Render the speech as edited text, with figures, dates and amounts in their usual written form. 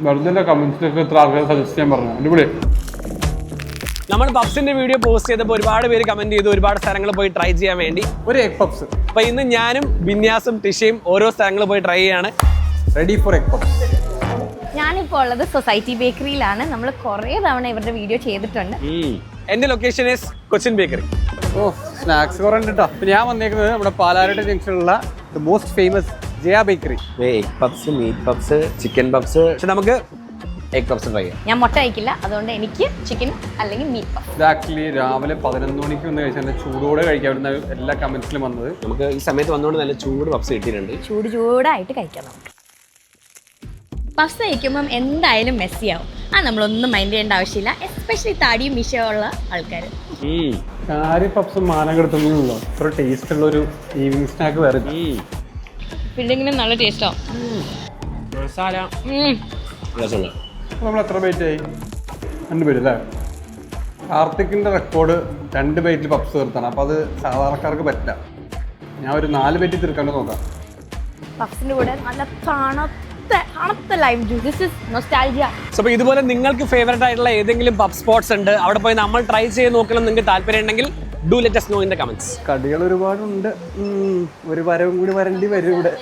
വെറുതെ കമന്റ്സിലൊക്കെ ഇത്ര ആൾക്കാർ സജസ്റ്റ് ചെയ്യാൻ പറഞ്ഞു. അടിപൊളി. നമ്മൾ പബ്സിന്റെ വീഡിയോ പോസ്റ്റ് ചെയ്തപ്പോൾ ഒരുപാട് പേര് കമന്റ് ചെയ്തു ഒരുപാട് സ്ഥലങ്ങൾ പോയി ട്രൈ ചെയ്യാൻ വേണ്ടി ഒരു എഗ് പപ്സ്. അപ്പൊ ഇന്ന് ഞാനും ബിന്യാസും ടിഷയും ഓരോ സ്ഥലങ്ങൾ പോയി ട്രൈ ചെയ്യാണ്. Ready for egg puffs. ഞാനിപ്പോൾ ഉള്ളത് സൊസൈറ്റി ബേക്കറിയിലാണ്. നമ്മൾ കുറേ തവണ ഇവരുടെ വീഡിയോ ചെയ്തിട്ടുണ്ട്. എന്റെ ലൊക്കേഷൻ ഈസ് കൊച്ചിൻ ബേക്കറി. ഓ സ്നാക്സ് കുറേ ഉണ്ട് കേട്ടോ. ഞാൻ വന്നേക്കുന്നത് നമ്മുടെ പാലാരട്ട ജംഗ്ഷനിലുള്ള the most famous Jaya bakery. Egg puffs, meat puffs, chicken puffs. പക്ഷെ നമുക്ക് എഗ് പപ്സ് ട്രൈ ചെയ്യാം. ഞാൻ മുട്ട കഴിക്കില്ല, അതുകൊണ്ട് എനിക്ക് ചിക്കൻ അല്ലെങ്കിൽ മീറ്റ് പഫ്. ഇത് ആക്ച്വലി രാവിലെ 11 മണിക്ക് വന്ന് കഴിച്ചാൽ ചൂടോടെ കഴിക്കാവുന്ന എല്ലാ കമന്റ്സിലും വന്നത്. നമുക്ക് ഈ സമയത്ത് വന്നുകൊണ്ട് നല്ല ചൂട് പപ്സ് കിട്ടിയിട്ടുണ്ട്. ചൂടായിട്ട് കഴിക്കാം നമുക്ക്. പഫ്സ് കഴിക്കുമ്പം എന്തായാലും മെസ്സിയാവും. നമ്മളൊന്നും മൈൻഡ് ചെയ്യേണ്ട ആവശ്യമില്ല, എസ്പെഷ്യലി താടിയും മിഷയുള്ള ആൾക്കാർ. കാരി പപ്സ് മാനം കെടുത്തുന്നുള്ളൂ. ഇത്ര ടേസ്റ്റ് ഉള്ള ഒരു ഈവനിങ് സ്നാക്ക് വേറെ. പിന്നെ നല്ല ടേസ്റ്റാവും. നമ്മൾ എത്ര ബൈറ്റ് ആയി? 2 ബൈറ്റ് അല്ലേ? കാർത്തിക്കിന്റെ റെക്കോർഡ് 2 ബൈറ്റിൽ പപ്സ് തീർത്താണ്. അപ്പോൾ അത് സാധാരണക്കാർക്ക് പറ്റില്ല. ഞാൻ ഒരു 4 ബൈറ്റ് തീർക്കാണ്ട് നോക്കാം. പഫ്സിന്റെ കൂടെ നല്ല തണുത്ത lime juice. This is nostalgia. So അപ്പോൾ ഇതുപോലെ നിങ്ങൾക്ക് ഫേവറേറ്റ് ആയിട്ടുള്ള ഏതെങ്കിലും പബ് സ്പോട്ട്സ് ഉണ്ട്, അവിടെ പോയി നമ്മൾ ട്രൈ ചെയ്ത് നോക്കണം നിങ്ങൾക്ക് താല്പര്യം ഉണ്ടെങ്കിൽ do let us know in the comments. കടികൾ ഒരുപാടുണ്ട്. ഒരു വരവും കൂടി വരേണ്ടി വരും ഇവിടെ.